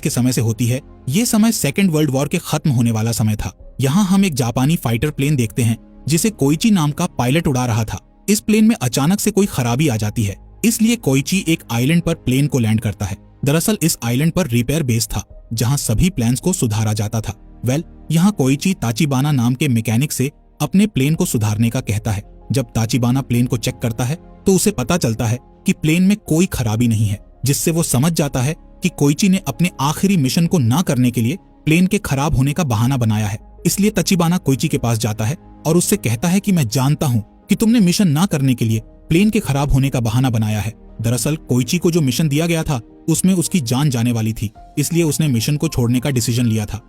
के समय से होती है। ये समय सेकेंड वर्ल्ड वॉर के खत्म होने वाला समय था। यहाँ हम एक जापानी फाइटर प्लेन देखते हैं जिसे कोइची नाम का पायलट उड़ा रहा था। इस प्लेन में अचानक से कोई खराबी आ जाती है, इसलिए कोइची एक आइलैंड पर प्लेन को लैंड करता है। दरअसल इस आइलैंड पर रिपेयर बेस था जहाँ सभी प्लान्स को सुधारा जाता था। यहाँ कोइची ताचिबाना नाम के मैकेनिक से अपने प्लेन को सुधारने का कहता है। जब ताचिबाना प्लेन को चेक करता है तो उसे पता चलता है कि प्लेन में कोई खराबी नहीं है, जिससे वो समझ जाता है कि कोइची ने अपने आखिरी मिशन को ना करने के लिए प्लेन के खराब होने का बहाना बनाया है। इसलिए ताचिबाना कोइची के पास जाता है और उससे कहता है कि मैं जानता हूँ कि तुमने मिशन ना करने के लिए प्लेन के खराब होने का बहाना बनाया है। दरअसल कोइची को जो मिशन दिया गया था उसमें उसकी जान जाने वाली थी, इसलिए उसने मिशन को छोड़ने का डिसीजन लिया था।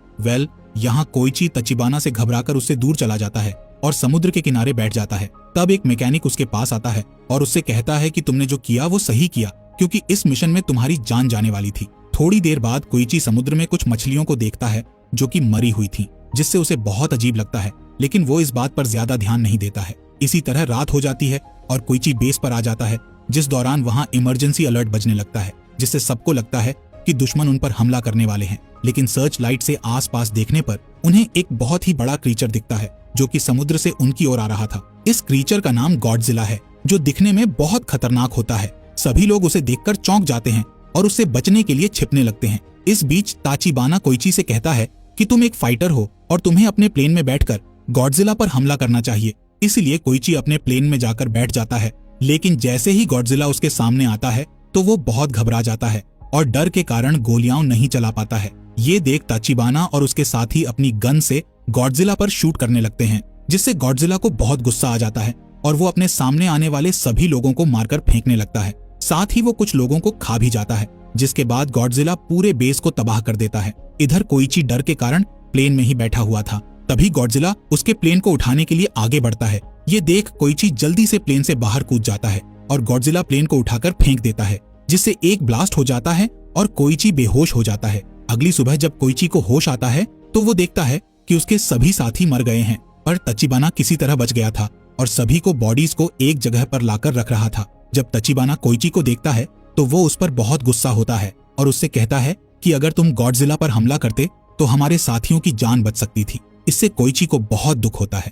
यहाँ कोइची ताचिबाना से घबराकर उससे दूर चला जाता है और समुद्र के किनारे बैठ जाता है। तब एक मैकेनिक उसके पास आता है और उससे कहता है कि तुमने जो किया वो सही किया, क्योंकि इस मिशन में तुम्हारी जान जाने वाली थी। थोड़ी देर बाद कोइची समुद्र में कुछ मछलियों को देखता है जो कि मरी हुई थी, जिससे उसे बहुत अजीब लगता है, लेकिन वो इस बात पर ज्यादा ध्यान नहीं देता है। इसी तरह रात हो जाती है और कोइची बेस पर आ जाता है, जिस दौरान वहाँ इमरजेंसी अलर्ट बजने लगता है, जिससे सबको लगता है कि दुश्मन उन पर हमला करने वाले हैं। लेकिन सर्च लाइट से आसपास देखने पर उन्हें एक बहुत ही बड़ा क्रीचर दिखता है जो कि समुद्र से उनकी ओर आ रहा था। इस क्रीचर का नाम गॉडजिला है, जो दिखने में बहुत खतरनाक होता है। सभी लोग उसे देखकर चौंक जाते हैं और उससे बचने के लिए छिपने लगते हैं। इस बीच ताचिबाना कोइची से कहता है कि तुम एक फाइटर हो और तुम्हें अपने प्लेन में बैठकर गॉडजिला पर हमला करना चाहिए। इसलिए कोइची अपने प्लेन में जाकर बैठ जाता है, लेकिन जैसे ही गॉडजिला उसके सामने आता है तो वो बहुत घबरा जाता है और डर के कारण गोलियां नहीं चला पाता है। ये देख ताचिबाना और उसके साथी अपनी गन से गॉडजिला पर शूट करने लगते हैं, जिससे गॉडजिला को बहुत गुस्सा आ जाता है और वो अपने सामने आने वाले सभी लोगों को मारकर फेंकने लगता है। साथ ही वो कुछ लोगों को खा भी जाता है, जिसके बाद गॉडजिला पूरे बेस को तबाह कर देता है। इधर कोइची डर के कारण प्लेन में ही बैठा हुआ था। तभी गॉडजिला उसके प्लेन को उठाने के लिए आगे बढ़ता है। ये देख कोइची जल्दी से प्लेन से बाहर कूद जाता है और गॉडजिला प्लेन को उठाकर फेंक देता है, जिससे एक ब्लास्ट हो जाता है और कोइची बेहोश हो जाता है। अगली सुबह जब कोइची को होश आता है तो वो देखता है कि उसके सभी साथी मर गए हैं, पर ताचिबाना किसी तरह बच गया था और सभी को बॉडीज को एक जगह पर लाकर रख रहा था। जब ताचिबाना कोइची को देखता है तो वो उस पर बहुत गुस्सा होता है और उससे कहता है कि अगर तुम गॉडजिला पर हमला करते तो हमारे साथियों की जान बच सकती थी। इससे कोइची को बहुत दुख होता है।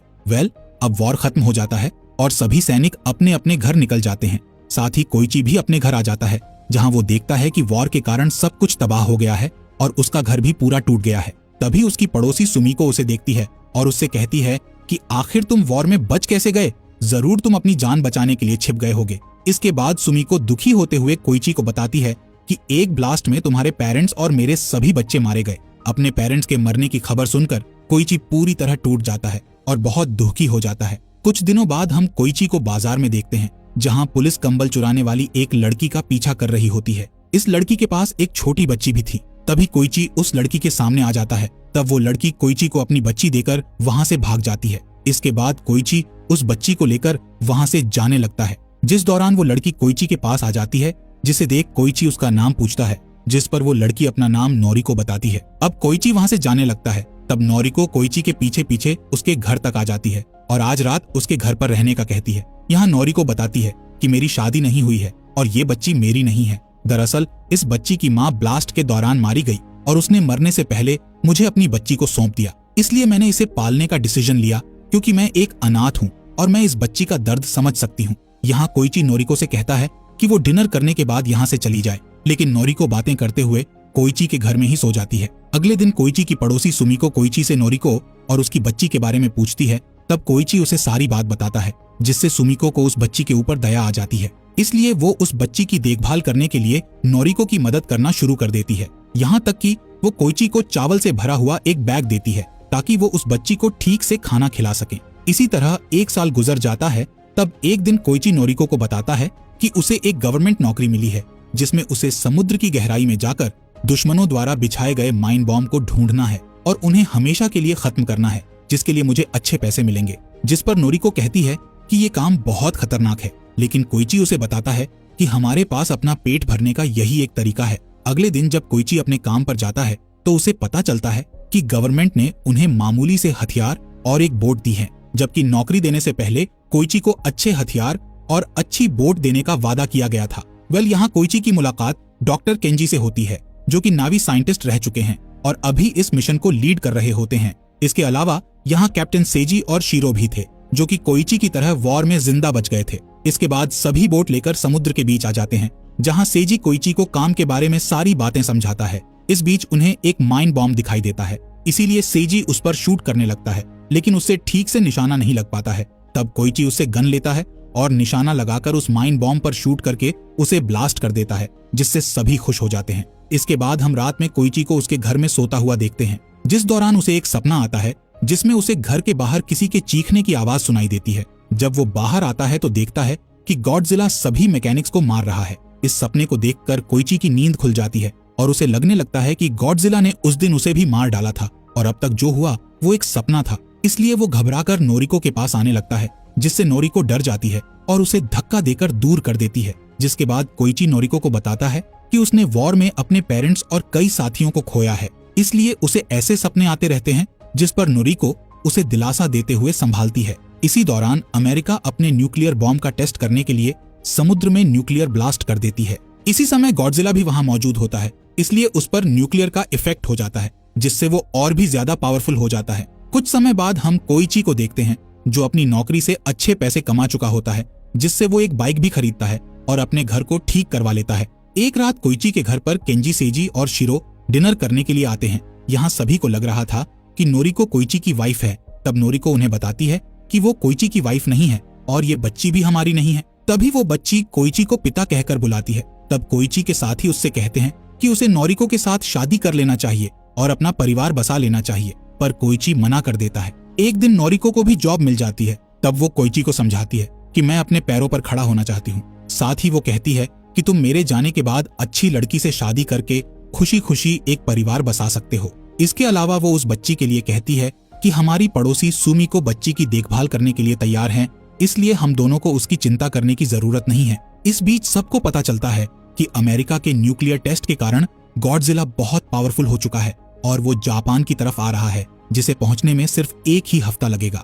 अब वॉर खत्म हो जाता है और सभी सैनिक अपने अपने घर निकल जाते हैं। साथ ही कोइची भी अपने घर आ जाता है, जहां वो देखता है कि वॉर के कारण सब कुछ तबाह हो गया है और उसका घर भी पूरा टूट गया है। तभी उसकी पड़ोसी सुमिको उसे देखती है और उससे कहती है कि आखिर तुम वॉर में बच कैसे गए? जरूर तुम अपनी जान बचाने के लिए छिप गए होगे। इसके बाद सुमिको दुखी होते हुए कोइची को बताती है कि एक ब्लास्ट में तुम्हारे पेरेंट्स और मेरे सभी बच्चे मारे गए। अपने पेरेंट्स के मरने की खबर सुनकर कोइची पूरी तरह टूट जाता है और बहुत दुखी हो जाता है। कुछ दिनों बाद हम कोइची को बाजार में देखते हैं, जहां पुलिस कंबल चुराने वाली एक लड़की का पीछा कर रही होती है। इस लड़की के पास एक छोटी बच्ची भी थी। तभी कोइची उस लड़की के सामने आ जाता है। तब वो लड़की कोइची को अपनी बच्ची देकर वहां से भाग जाती है। इसके बाद कोइची उस बच्ची को लेकर वहां से जाने लगता है, जिस दौरान वो लड़की कोइची के पास आ जाती है, जिसे देख कोइची उसका नाम पूछता है, जिस पर वो लड़की अपना नाम नोरिको बताती है। अब कोइची वहां से जाने लगता है। तब नोरिको कोइची के पीछे पीछे उसके घर तक आ जाती है और आज रात उसके घर पर रहने का कहती है। यहाँ नोरिको बताती है कि मेरी शादी नहीं हुई है और ये बच्ची मेरी नहीं है। दरअसल इस बच्ची की माँ ब्लास्ट के दौरान मारी गई और उसने मरने से पहले मुझे अपनी बच्ची को सौंप दिया, इसलिए मैंने इसे पालने का डिसीजन लिया, क्योंकि मैं एक अनाथ हूँ और मैं इस बच्ची का दर्द समझ सकती हूँ। यहाँ कोइची नोरिको से कहता है कि वो डिनर करने के बाद यहाँ से चली जाए, लेकिन नोरिको बातें करते हुए कोइची के घर में ही सो जाती है। अगले दिन कोइची की पड़ोसी सुमिको कोइची से नोरिको और उसकी बच्ची के बारे में पूछती है। तब कोइची उसे सारी बात बताता है, जिससे सुमिको को उस बच्ची के ऊपर दया आ जाती है। इसलिए वो उस बच्ची की देखभाल करने के लिए नोरिको की मदद करना शुरू कर देती है। यहाँ तक कि वो कोइची को चावल से भरा हुआ एक बैग देती है ताकि वो उस बच्ची को ठीक से खाना खिला सके। इसी तरह 1 साल गुजर जाता है। तब एक दिन कोइची नोरिको को बताता है कि उसे एक गवर्नमेंट नौकरी मिली है, जिसमें उसे समुद्र की गहराई में जाकर दुश्मनों द्वारा बिछाए गए माइन बॉम्ब को ढूंढना है और उन्हें हमेशा के लिए खत्म करना है, जिसके लिए मुझे अच्छे पैसे मिलेंगे। जिस पर नोरिको कहती है कि ये काम बहुत खतरनाक है, लेकिन कोइची उसे बताता है कि हमारे पास अपना पेट भरने का यही एक तरीका है। अगले दिन जब कोइची अपने काम पर जाता है तो उसे पता चलता है कि गवर्नमेंट ने उन्हें मामूली से हथियार और एक बोट दी है, जबकि नौकरी देने से पहले कोइची को अच्छे हथियार और अच्छी बोट देने का वादा किया गया था। यहाँ कोइची की मुलाकात डॉक्टर केंजी से होती है, जो कि नावी साइंटिस्ट रह चुके हैं और अभी इस मिशन को लीड कर रहे होते हैं। इसके अलावा यहाँ कैप्टन सेजी और शीरो भी थे, जो कि कोइची की तरह वॉर में जिंदा बच गए थे। इसके बाद सभी बोट लेकर समुद्र के बीच आ जाते हैं, जहाँ सेजी कोइची को काम के बारे में सारी बातें समझाता है। इस बीच उन्हें एक माइन बॉम्ब दिखाई देता है, इसीलिए सेजी उस पर शूट करने लगता है, लेकिन उससे ठीक से निशाना नहीं लग पाता है। तब कोइची उससे गन लेता है और निशाना लगाकर उस माइन बॉम्ब पर शूट करके उसे ब्लास्ट कर देता है, जिससे सभी खुश हो जाते हैं। इसके बाद हम रात में कोइची को उसके घर में सोता हुआ देखते हैं, जिस दौरान उसे एक सपना आता है जिसमें उसे घर के बाहर किसी के चीखने की आवाज सुनाई देती है। जब वो बाहर आता है तो देखता है कि गॉडजिला सभी मैकेनिक्स को मार रहा है। इस सपने को देखकर कोइची की नींद खुल जाती है और उसे लगने लगता है कि गॉडजिला ने उस दिन उसे भी मार डाला था और अब तक जो हुआ वो एक सपना था। इसलिए वो घबराकर नोरिको के पास आने लगता है, जिससे नोरिको डर जाती है और उसे धक्का देकर दूर कर देती है। जिसके बाद कोइची नोरिको को बताता है कि उसने वॉर में अपने पेरेंट्स और कई साथियों को खोया है, इसलिए उसे ऐसे सपने आते रहते हैं, जिस पर नोरिको उसे दिलासा देते हुए संभालती है। इसी दौरान अमेरिका अपने न्यूक्लियर बॉम्ब का टेस्ट करने के लिए समुद्र में न्यूक्लियर ब्लास्ट कर देती है। इसी समय गॉडजिला भी वहां मौजूद होता है, इसलिए उस पर न्यूक्लियर का इफेक्ट हो जाता है, जिससे वो और भी ज्यादा पावरफुल हो जाता है। कुछ समय बाद हम कोइची को देखते हैं, जो अपनी नौकरी से अच्छे पैसे कमा चुका होता है, जिससे वो एक बाइक भी खरीदता है और अपने घर को ठीक करवा लेता है। एक रात कोइची के घर पर केंजी, सेजी और शिरो डिनर करने के लिए आते हैं। यहाँ सभी को लग रहा था कि नोरिको कोइची की वाइफ है। तब नोरिको उन्हें बताती है कि वो कोइची की वाइफ नहीं है और ये बच्ची भी हमारी नहीं है। तभी वो बच्ची कोइची को पिता कहकर बुलाती है। तब कोइची के साथी उससे कहते हैं कि उसे नोरिको के साथ शादी कर लेना चाहिए और अपना परिवार बसा लेना चाहिए, पर कोइची मना कर देता है। एक दिन नोरिको को भी जॉब मिल जाती है। तब वो कोइची को समझाती है कि मैं अपने पैरों पर खड़ा होना चाहती हूँ। साथ ही वो कहती है कि तुम मेरे जाने के बाद अच्छी लड़की से शादी करके खुशी खुशी एक परिवार बसा सकते हो। इसके अलावा वो उस बच्ची के लिए कहती है कि हमारी पड़ोसी सुमी को बच्ची की देखभाल करने के लिए तैयार हैं, इसलिए हम दोनों को उसकी चिंता करने की जरूरत नहीं है। इस बीच सबको पता चलता है कि अमेरिका के न्यूक्लियर टेस्ट के कारण गॉडजिला बहुत पावरफुल हो चुका है और वो जापान की तरफ आ रहा है, जिसे पहुंचने में सिर्फ एक ही हफ्ता लगेगा।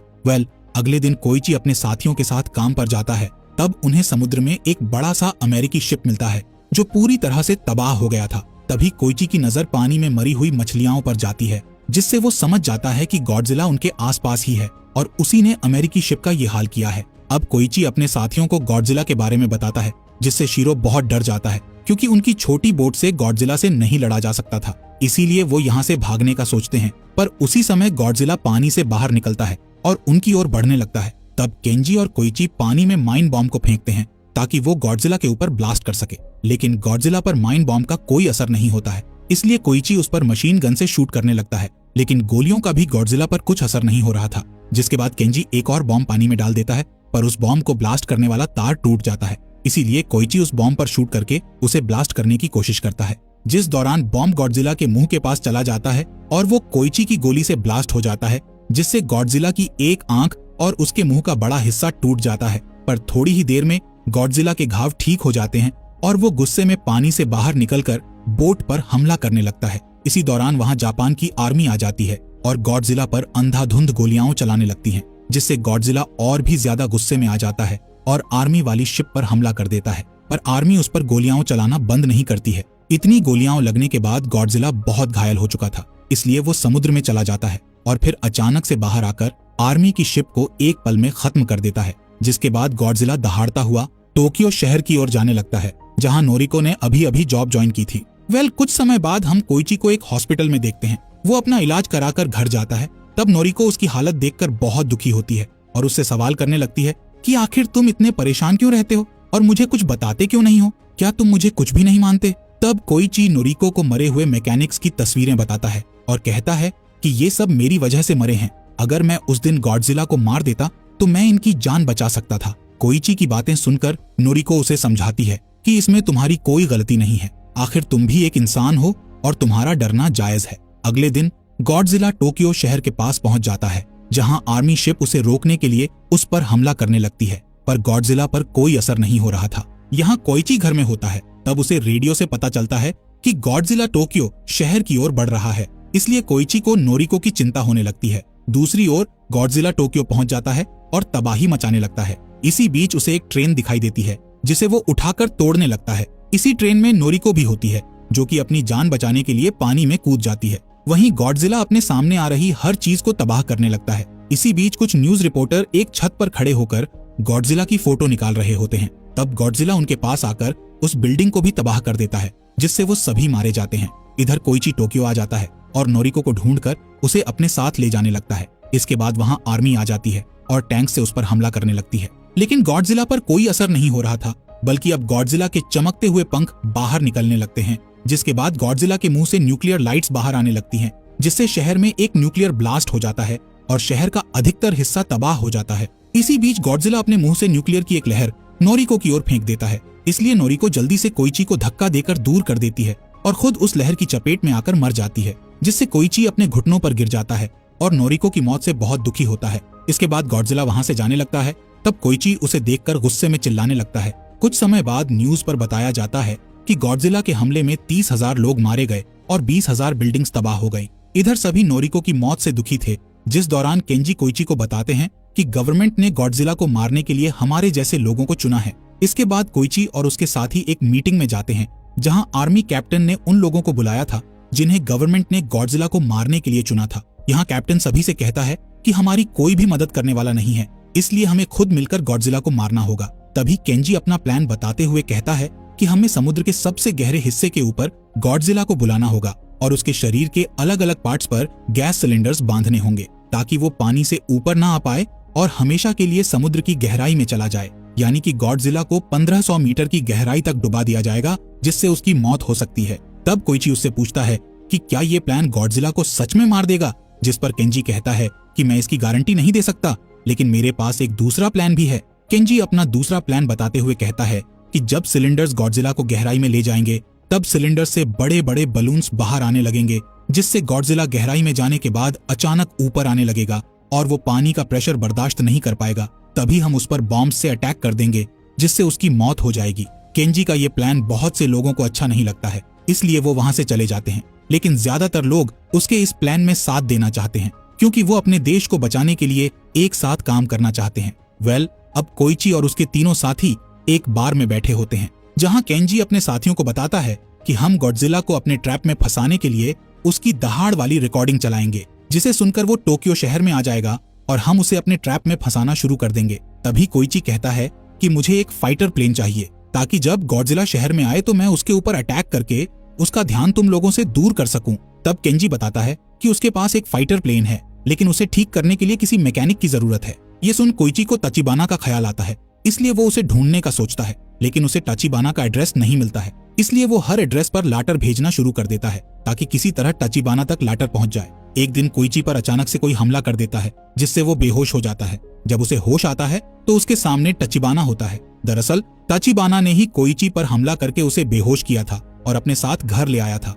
अगले दिन कोइची अपने साथियों के साथ काम पर जाता है। तब उन्हें समुद्र में एक बड़ा सा अमेरिकी शिप मिलता है, जो पूरी तरह से तबाह हो गया था। तभी कोइची की नजर पानी में मरी हुई मछलियों पर जाती है, जिससे वो समझ जाता है कि गॉडजिला उनके आसपास ही है और उसी ने अमेरिकी शिप का ये हाल किया है। अब कोइची अपने साथियों को गॉडजिला के बारे में बताता है, जिससे शीरो बहुत डर जाता है, क्योंकि उनकी छोटी बोट से गॉडजिला से नहीं लड़ा जा सकता था। इसीलिए वो यहाँ से भागने का सोचते हैं, पर उसी समय गॉडजिला पानी से बाहर निकलता है और उनकी ओर बढ़ने लगता है। तब केंजी और कोइची पानी में माइन बॉम्ब को फेंकते हैं ताकि वो गॉडजिला के ऊपर ब्लास्ट कर सके, लेकिन गॉडजिला पर माइन बॉम्ब का कोई असर नहीं होता है। इसलिए कोइची उस पर मशीन गन से शूट करने लगता है, लेकिन गोलियों का भी गॉडजिला पर कुछ असर नहीं हो रहा था। जिसके बाद केंजी एक और बॉम्ब पानी में डाल देता है, पर उस बॉम्ब को ब्लास्ट करने वाला तार टूट जाता है। इसीलिए कोइची उस बॉम्ब पर शूट करके उसे ब्लास्ट करने की कोशिश करता है, जिस दौरान बॉम्ब गॉडजिला के मुंह के पास चला जाता है और वो कोइची की गोली से ब्लास्ट हो जाता है, जिससे गॉडजिला की एक आंख और उसके मुंह का बड़ा हिस्सा टूट जाता है। पर थोड़ी ही देर में गॉडजिला के घाव ठीक हो जाते हैं और वो गुस्से में पानी से बाहर निकलकर बोट पर हमला करने लगता है। इसी दौरान वहां जापान की आर्मी आ जाती है और गॉडजिला पर अंधाधुंध गोलियां चलाने लगती हैं, जिससे गॉडजिला और भी ज्यादा गुस्से में आ जाता है और आर्मी वाली शिप पर हमला कर देता है। पर आर्मी उस पर गोलियां चलाना बंद नहीं करती है। इतनी गोलियां लगने के बाद गॉडजिला बहुत घायल हो चुका था, इसलिए वो समुद्र में चला जाता है और फिर अचानक से बाहर आकर आर्मी की शिप को एक पल में खत्म कर देता है। जिसके बाद गॉडजिला दहाड़ता हुआ टोक्यो शहर की ओर जाने लगता है, जहां नोरिको ने अभी अभी जॉब ज्वाइन की थी। कुछ समय बाद हम कोइची को एक हॉस्पिटल में देखते हैं। वो अपना इलाज कराकर घर जाता है। तब नोरिको उसकी हालत देखकर बहुत दुखी होती है और उससे सवाल करने लगती है कि आखिर तुम इतने परेशान क्यों रहते हो और मुझे कुछ बताते क्यों नहीं हो? क्या तुम मुझे कुछ भी नहीं मानते? तब कोइची नोरिको को मरे हुए मैकेनिक्स की तस्वीरें बताता है और कहता है कि ये सब मेरी वजह से मरे हैं। अगर मैं उस दिन गॉडजिला को मार देता तो मैं इनकी जान बचा सकता था। कोइची की बातें सुनकर नोरिको उसे समझाती है कि इसमें तुम्हारी कोई गलती नहीं है, आखिर तुम भी एक इंसान हो और तुम्हारा डरना जायज है। अगले दिन गॉडजिला टोक्यो शहर के पास पहुंच जाता है, जहां आर्मी शिप उसे रोकने के लिए उस पर हमला करने लगती है, पर गॉडजिला पर कोई असर नहीं हो रहा था। यहाँ कोइची घर में होता है। तब उसे रेडियो से पता चलता है कि गॉडजिला टोक्यो शहर की ओर बढ़ रहा है, इसलिए कोइची को नोरिको की चिंता होने लगती है। दूसरी ओर गॉडजिला टोक्यो पहुंच जाता है और तबाही मचाने लगता है। इसी बीच उसे एक ट्रेन दिखाई देती है, जिसे वो उठाकर तोड़ने लगता है। इसी ट्रेन में नोरिको भी होती है, जो कि अपनी जान बचाने के लिए पानी में कूद जाती है। वहीं गॉडजिला अपने सामने आ रही हर चीज को तबाह करने लगता है। इसी बीच कुछ न्यूज रिपोर्टर एक छत पर खड़े होकर गॉडजिला की फोटो निकाल रहे होते हैं। तब गॉडजिला उनके पास आकर उस बिल्डिंग को भी तबाह कर देता है, जिससे वो सभी मारे जाते हैं। इधर कोइची टोक्यो आ जाता है और नोरिको को ढूंढकर उसे अपने साथ ले जाने लगता है। इसके बाद वहां आर्मी आ जाती है और टैंक से उस पर हमला करने लगती है। लेकिन गॉडजिला पर कोई असर नहीं हो रहा था, बल्कि अब गॉडजिला के चमकते हुए पंख बाहर निकलने लगते हैं, जिसके बाद गॉडजिला के मुंह से न्यूक्लियर लाइट्स बाहर आने लगती हैं, जिससे शहर में एक न्यूक्लियर ब्लास्ट हो जाता है और शहर का अधिकतर हिस्सा तबाह हो जाता है। इसी बीच गॉडजिला अपने मुंह से न्यूक्लियर की एक लहर नोरिको की ओर फेंक देता है। इसलिए नोरिको जल्दी से कोइची को धक्का देकर दूर कर देती है और खुद उस लहर की चपेट में आकर मर जाती है, जिससे कोइची अपने घुटनों पर गिर जाता है और नोरिको की मौत से बहुत दुखी होता है। इसके बाद गॉडजिला वहां से जाने लगता है। तब कोइची उसे देखकर गुस्से में चिल्लाने लगता है। कुछ समय बाद न्यूज पर बताया जाता है कि गॉडजिला के हमले में 30,000 लोग मारे गए और 20,000 बिल्डिंग्स तबाह हो गई। इधर सभी नोरिको की मौत से दुखी थे, जिस दौरान केंजी कोइची को बताते हैं कि गवर्नमेंट ने गॉडजिला को मारने के लिए हमारे जैसे लोगों को चुना है। इसके बाद कोइची और उसके साथी एक मीटिंग में जाते हैं, जहां आर्मी कैप्टन ने उन लोगों को बुलाया था जिन्हें गवर्नमेंट ने गॉडजिला को मारने के लिए चुना था। यहाँ कैप्टन सभी से कहता है कि हमारी कोई भी मदद करने वाला नहीं है, इसलिए हमें खुद मिलकर गॉडजिला को मारना होगा। तभी केंजी अपना प्लान बताते हुए कहता है कि हमें समुद्र के सबसे गहरे हिस्से के ऊपर गॉडजिला को बुलाना होगा और उसके शरीर के अलग अलग पार्ट्स पर गैस सिलेंडर्स बांधने होंगे, ताकि वो पानी से ऊपर ना आ पाए और हमेशा के लिए समुद्र की गहराई में चला जाए। यानी कि गॉडजिला को 1500 मीटर की गहराई तक डुबा दिया जाएगा, जिससे उसकी मौत हो सकती है। तब कोइची उससे पूछता है कि क्या ये प्लान गॉडजिला को सच में मार देगा, जिस पर केंजी कहता है कि मैं इसकी गारंटी नहीं दे सकता, लेकिन मेरे पास एक दूसरा प्लान भी है। केंजी अपना दूसरा प्लान बताते हुए कहता है कि जब सिलेंडर्स गॉडजिला को गहराई में ले जाएंगे, तब सिलेंडर से बड़े बड़े बलून्स बाहर आने लगेंगे, जिससे गॉडजिला गहराई में जाने के बाद अचानक ऊपर आने लगेगा और वो पानी का प्रेशर बर्दाश्त नहीं कर पाएगा। तभी हम उस पर बॉम्ब से अटैक कर देंगे, जिससे उसकी मौत हो जाएगी। केंजी का ये प्लान बहुत से लोगों को अच्छा नहीं लगता है, इसलिए वो वहां से चले जाते हैं। लेकिन ज्यादातर लोग उसके इस प्लान में साथ देना चाहते हैं, क्योंकि वो अपने देश को बचाने के लिए एक साथ काम करना चाहते हैं। अब कोइची और उसके तीनों साथी एक बार में बैठे होते हैं, जहां केंजी अपने साथियों को बताता है कि हम गॉडजिला को अपने ट्रैप में फंसाने के लिए उसकी दहाड़ वाली रिकॉर्डिंग चलाएंगे, जिसे सुनकर वो टोक्यो शहर में आ जाएगा और हम उसे अपने ट्रैप में फंसाना शुरू कर देंगे। तभी कोइची कहता है कि मुझे एक फाइटर प्लेन चाहिए, ताकि जब गॉडजिला शहर में आए तो मैं उसके ऊपर अटैक करके उसका ध्यान तुम लोगों से दूर कर सकूं। तब केंजी बताता है कि उसके पास एक फाइटर प्लेन है, लेकिन उसे ठीक करने के लिए किसी मैकेनिक की जरूरत है। ये सुन कोइची को तचिबाना का ख्याल आता है, इसलिए वो उसे ढूंढने का सोचता है, लेकिन उसे तचिबाना का एड्रेस नहीं मिलता है। इसलिए वो हर एड्रेस पर लाटर भेजना शुरू कर देता है, ताकि किसी तरह तचिबाना तक लाटर पहुंच जाए। एक दिन कोइची पर अचानक से कोई हमला कर देता है, जिससे वो बेहोश हो जाता है। जब उसे होश आता है तो उसके सामने तचिबाना होता है। दरअसल तचिबाना ने ही कोइची पर हमला करके उसे बेहोश किया था और अपने साथ घर ले आया था।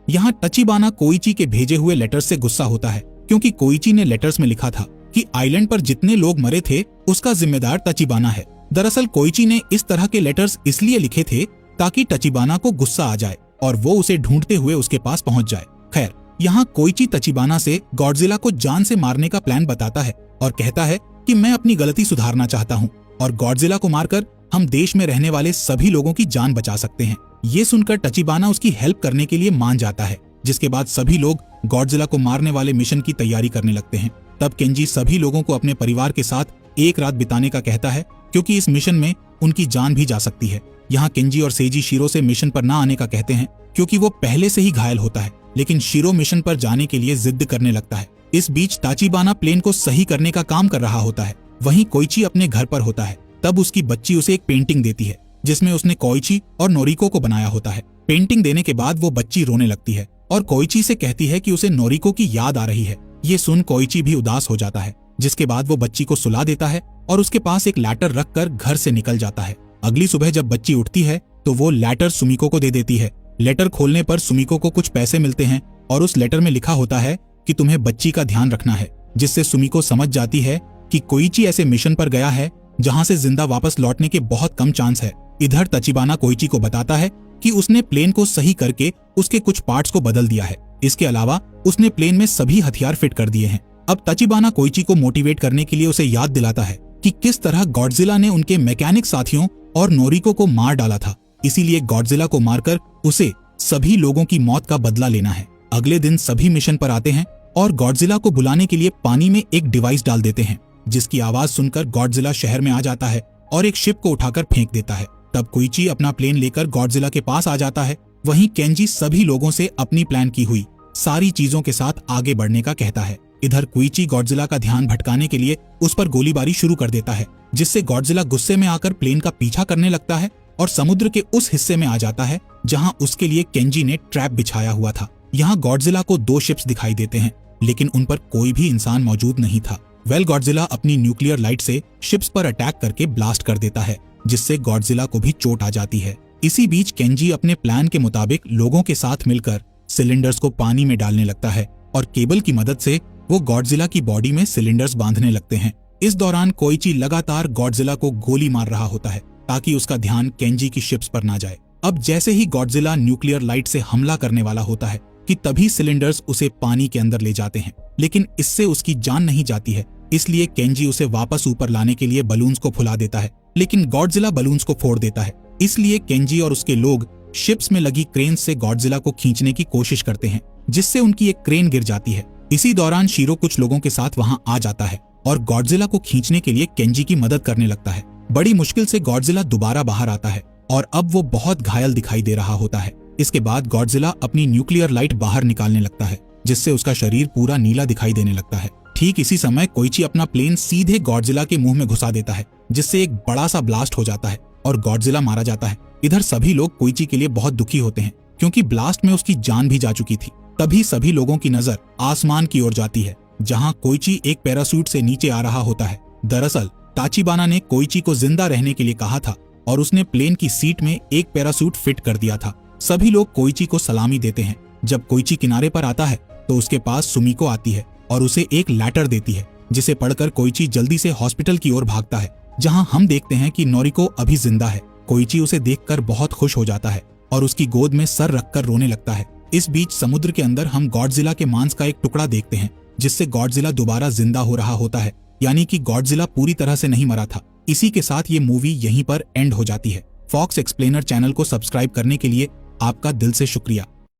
यहाँ तचिबाना कोइची के भेजे हुए लेटर्स से गुस्सा होता है, क्योंकि कोइची ने लेटर्स में लिखा था कि आइलैंड पर जितने लोग मरे थे उसका जिम्मेदार तचिबाना है। दरअसल कोइची ने इस तरह के लेटर्स इसलिए लिखे थे ताकि तचिबाना को गुस्सा आ जाए और वो उसे ढूंढते हुए उसके पास पहुंच जाए। खैर, यहाँ कोइची तचिबाना से गॉडजिला को जान से मारने का प्लान बताता है और कहता है कि मैं अपनी गलती सुधारना चाहता हूँ और गॉडजिला को मारकर हम देश में रहने वाले सभी लोगों की जान बचा सकते हैं। ये सुनकर तचिबाना उसकी हेल्प करने के लिए मान जाता है, जिसके बाद सभी लोग गॉडजिला को मारने वाले मिशन की तैयारी करने लगते हैं। तब केंजी सभी लोगों को अपने परिवार के साथ एक रात बिताने का कहता है, क्योंकि इस मिशन में उनकी जान भी जा सकती है। यहाँ केंजी और सेजी शिरो से मिशन पर न आने का कहते हैं, क्योंकि वो पहले से ही घायल होता है, लेकिन शिरो मिशन पर जाने के लिए जिद करने लगता है। इस बीच ताचिबाना प्लेन को सही करने का काम कर रहा होता है। वहीं कोइची अपने घर पर होता है। तब उसकी बच्ची उसे एक पेंटिंग देती है, जिसमें उसने कोइची और नोरिको को बनाया होता है। पेंटिंग देने के बाद वो बच्ची रोने लगती है और कोइची से कहती है कि उसे नोरिको की याद आ रही है। ये सुन कोइची भी उदास हो जाता है, जिसके बाद वो बच्ची को सुला देता है और उसके पास एक लैटर रखकर घर से निकल जाता है। अगली सुबह जब बच्ची उठती है तो वो लेटर सुमिको को दे देती है। लेटर खोलने पर सुमिको को कुछ पैसे मिलते हैं और उस लेटर में लिखा होता है कि तुम्हें बच्ची का ध्यान रखना है, जिससे सुमिको समझ जाती है कि कोइची ऐसे मिशन पर गया है जहां से जिंदा वापस लौटने के बहुत कम चांस है। इधर तचिबाना कोइची को बताता है कि उसने प्लेन को सही करके उसके कुछ पार्ट्स को बदल दिया है। इसके अलावा उसने प्लेन में सभी हथियार फिट कर दिए हैं। अब तचिबाना कोइची को मोटिवेट करने के लिए उसे याद दिलाता है कि किस तरह गॉडजिला ने उनके मैकेनिक साथियों और नोरिको को मार डाला था। इसीलिए गॉडजिला को मारकर उसे सभी लोगों की मौत का बदला लेना है। अगले दिन सभी मिशन पर आते हैं और गॉडजिला को बुलाने के लिए पानी में एक डिवाइस डाल देते हैं, जिसकी आवाज सुनकर गॉडजिला शहर में आ जाता है और एक शिप को उठाकर फेंक देता है। तब कोइची अपना प्लेन लेकर गॉडजिला के पास आ जाता है। वहीं केंजी सभी लोगों से अपनी प्लान की हुई सारी चीजों के साथ आगे बढ़ने का कहता है। इधर कोइची गॉडजिला का ध्यान भटकाने के लिए उस पर गोलीबारी शुरू कर देता है, जिससे गॉडजिला गुस्से में आकर प्लेन का पीछा करने लगता है और समुद्र के उस हिस्से में आ जाता है जहां उसके लिए केंजी ने ट्रैप बिछाया हुआ था। यहाँ गॉडजिला को 2 शिप्स दिखाई देते हैं, लेकिन उन पर कोई भी इंसान मौजूद नहीं था। गॉडजिला अपनी न्यूक्लियर लाइट से शिप्स पर अटैक करके ब्लास्ट कर देता है, जिससे गॉडजिला को भी चोट आ जाती है। इसी बीच केंजी अपने प्लान के मुताबिक लोगों के साथ मिलकर सिलेंडर्स को पानी में डालने लगता है और केबल की मदद से वो गॉडजिला की बॉडी में सिलेंडर्स बांधने लगते हैं। इस दौरान कोइची लगातार गॉडजिला को गोली मार रहा होता है ताकि उसका ध्यान केंजी की शिप्स पर ना जाए। अब जैसे ही गॉडजिला न्यूक्लियर लाइट से हमला करने वाला होता है कि तभी सिलेंडर्स उसे पानी के अंदर ले जाते हैं, लेकिन इससे उसकी जान नहीं जाती है। इसलिए केंजी उसे वापस ऊपर लाने के लिए बलून्स को फुला देता है, लेकिन गॉडजिला बलून्स को फोड़ देता है। इसलिए केंजी और उसके लोग शिप्स में लगी क्रेन से गॉडजिला को खींचने की कोशिश करते हैं, जिससे उनकी एक क्रेन गिर जाती है। इसी दौरान शीरो कुछ लोगों के साथ वहां आ जाता है और गॉडजिला को खींचने के लिए केंजी की मदद करने लगता है। बड़ी मुश्किल से गॉडजिला दोबारा बाहर आता है और अब वो बहुत घायल दिखाई दे रहा होता है। इसके बाद गॉडजिला अपनी न्यूक्लियर लाइट बाहर निकालने लगता है, जिससे उसका शरीर पूरा नीला दिखाई देने लगता है। ठीक इसी समय कोइची अपना प्लेन सीधे गॉडजिला के मुंह में घुसा देता है, जिससे एक बड़ा सा ब्लास्ट हो जाता है और गॉडजिला मारा जाता है। इधर सभी लोग कोइची के लिए बहुत दुखी होते हैं, क्योंकि ब्लास्ट में उसकी जान भी जा चुकी थी। तभी सभी लोगों की नजर आसमान की ओर जाती है, जहां कोइची एक पैराशूट से नीचे आ रहा होता है। दरअसल ताचिबाना ने कोइची को जिंदा रहने के लिए कहा था और उसने प्लेन की सीट में एक पैराशूट फिट कर दिया था। सभी लोग कोइची को सलामी देते हैं। जब कोइची किनारे पर आता है तो उसके पास सुमिको आती है और उसे एक लेटर देती है, जिसे पढ़कर कोइची जल्दी से हॉस्पिटल की ओर भागता है, जहां हम देखते हैं कि नोरिको अभी जिंदा है। कोइची उसे देखकर बहुत खुश हो जाता है और उसकी गोद में सर रखकर रोने लगता है। इस बीच समुद्र के अंदर हम गॉडजिला के मांस का एक टुकड़ा देखते हैं, जिससे गॉडजिला दोबारा जिंदा हो रहा होता है, यानी कि गॉडजिला पूरी तरह से नहीं मरा था। इसी के साथ ये मूवी यहीं पर एंड हो जाती है। फॉक्स एक्सप्लेनर चैनल को सब्सक्राइब करने के लिए आपका दिल से शुक्रिया।